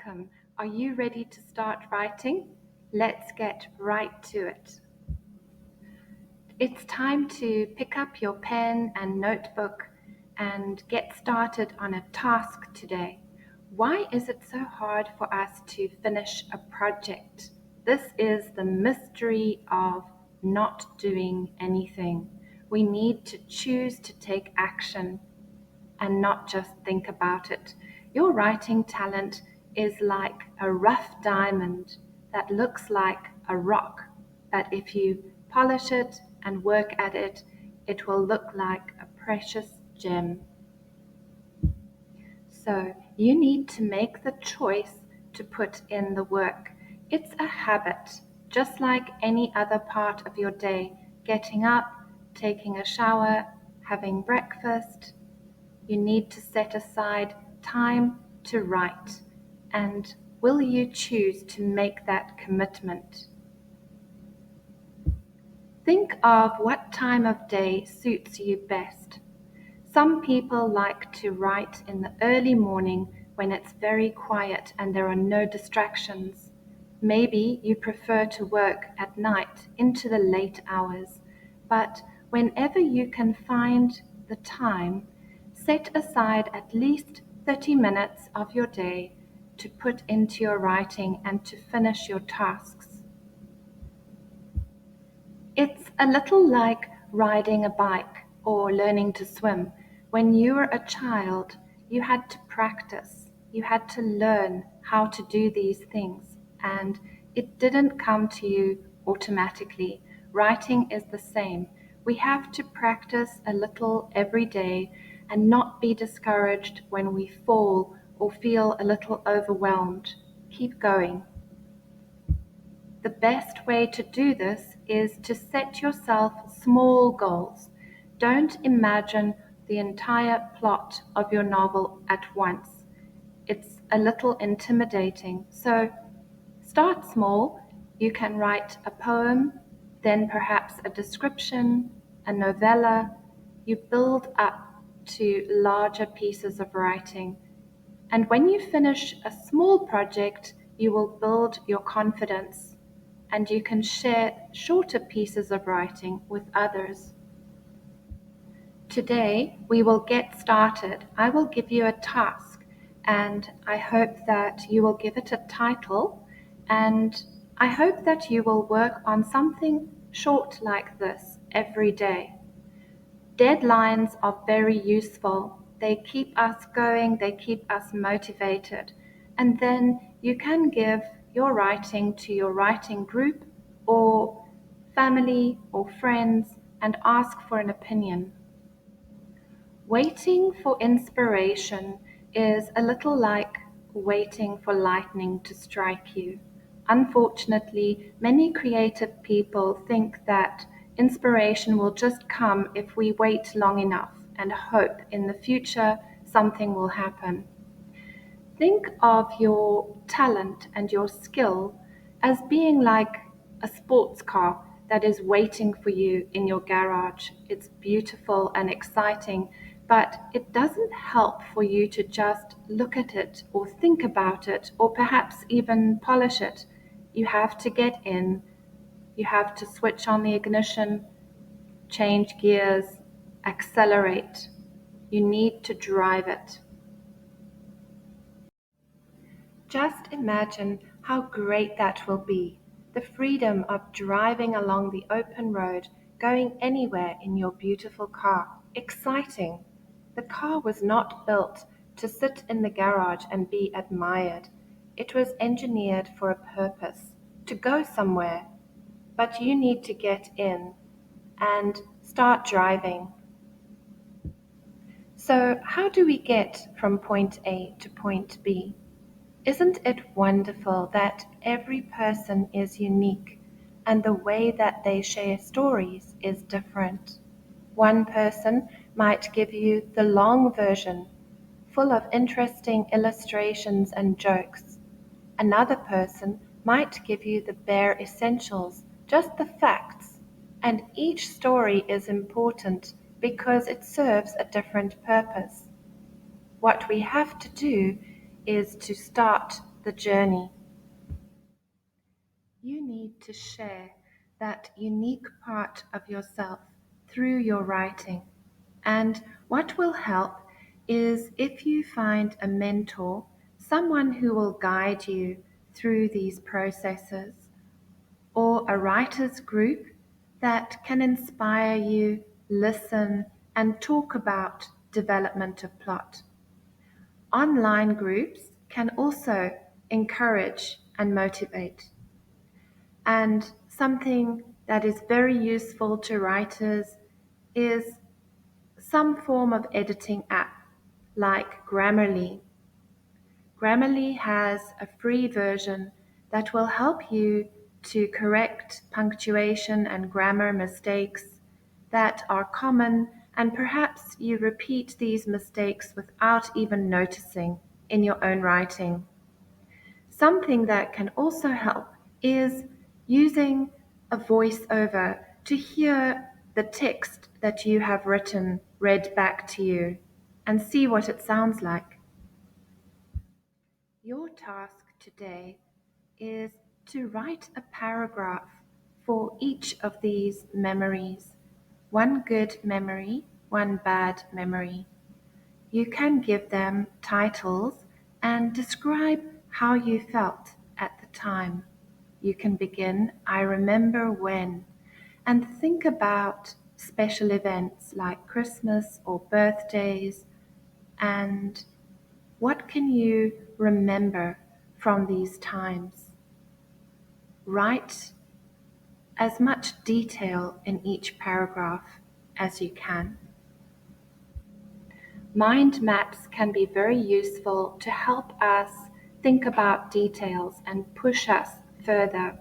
welcome. Are you ready to start writing? Let's get right to it. It's time to pick up your pen and notebook and get started on a task today. Why is it so hard for us to finish a project? This is the mystery of not doing anything. We need to choose to take action and not just think about it. Your writing talent is like a rough diamond that looks like a rock, but if you polish it and work at it, it will look like a precious gem. So you need to make the choice to put in the work. It's a habit, just like any other part of your day. Getting up, taking a shower, having breakfast. You need to set aside time to write. And will you choose to make that commitment? Think of what time of day suits you best. Some people like to write in the early morning when it's very quiet and there are no distractions. Maybe you prefer to work at night into the late hours, but whenever you can find the time, set aside at least 30 minutes of your day to put into your writing and to finish your tasks. It's a little like riding a bike or learning to swim. When you were a child, you had to practice. You had to learn how to do these things, and it didn't come to you automatically. Writing is the same. We have to practice a little every day and not be discouraged when we fall or feel a little overwhelmed. Keep going. The best way to do this is to set yourself small goals. Don't imagine the entire plot of your novel at once. It's a little intimidating. So start small. You can write a poem, then perhaps a description, a novella. You build up to larger pieces of writing. And when you finish a small project, you will build your confidence and you can share shorter pieces of writing with others. Today, we will get started. I will give you a task, and I hope that you will give it a title, and I hope that you will work on something short like this every day. Deadlines are very useful. They keep us going, they keep us motivated. And then you can give your writing to your writing group or family or friends and ask for an opinion. Waiting for inspiration is a little like waiting for lightning to strike you. Unfortunately, many creative people think that inspiration will just come if we wait long enough and hope in the future something will happen. Think of your talent and your skill as being like a sports car that is waiting for you in your garage. It's beautiful and exciting, but it doesn't help for you to just look at it or think about it or perhaps even polish it. You have to get in, you have to switch on the ignition, change gears, accelerate. You need to drive it. Just imagine how great that will be, the freedom of driving along the open road, going anywhere in your beautiful car. Exciting! The car was not built to sit in the garage and be admired. It was engineered for a purpose, to go somewhere. But you need to get in and start driving. So, how do we get from point A to point B? Isn't it wonderful that every person is unique and the way that they share stories is different? One person might give you the long version, full of interesting illustrations and jokes. Another person might give you the bare essentials, just the facts. And each story is important because it serves a different purpose. What we have to do is to start the journey. You need to share that unique part of yourself through your writing. And what will help is if you find a mentor, someone who will guide you through these processes, or a writers group that can inspire you, listen, and talk about development of plot. Online groups can also encourage and motivate. And something that is very useful to writers is some form of editing app like Grammarly. Grammarly has a free version that will help you to correct punctuation and grammar mistakes that are common, and perhaps you repeat these mistakes without even noticing in your own writing. Something that can also help is using a voiceover to hear the text that you have written read back to you and see what it sounds like. Your task today is to write a paragraph for each of these memories. One good memory, one bad memory. You can give them titles and describe how you felt at the time. You can begin, I remember when, and think about special events like Christmas or birthdays, and what can you remember from these times. Write as much detail in each paragraph as you can. Mind maps can be very useful to help us think about details and push us further.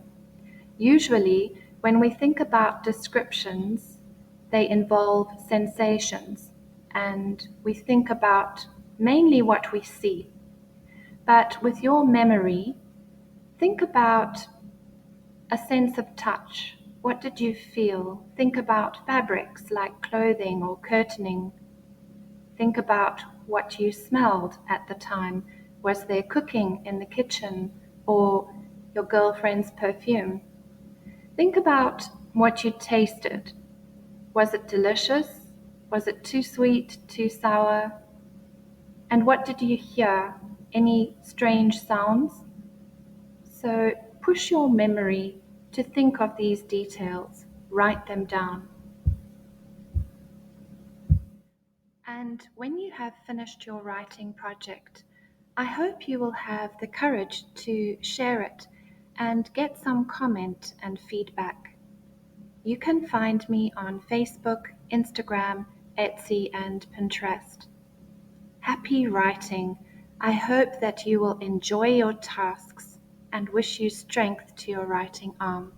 Usually, when we think about descriptions, they involve sensations, and we think about mainly what we see. But with your memory, think about a sense of touch. What did you feel? Think about fabrics like clothing or curtaining. Think about what you smelled at the time. Was there cooking in the kitchen or your girlfriend's perfume? Think about what you tasted. Was it delicious? Was it too sweet, too sour? And what did you hear? Any strange sounds? So push your memory to think of these details. Write them down. And when you have finished your writing project, I hope you will have the courage to share it and get some comment and feedback. You can find me on Facebook, Instagram, Etsy, and Pinterest. Happy writing. I hope that you will enjoy your tasks and wish you strength to your writing arm.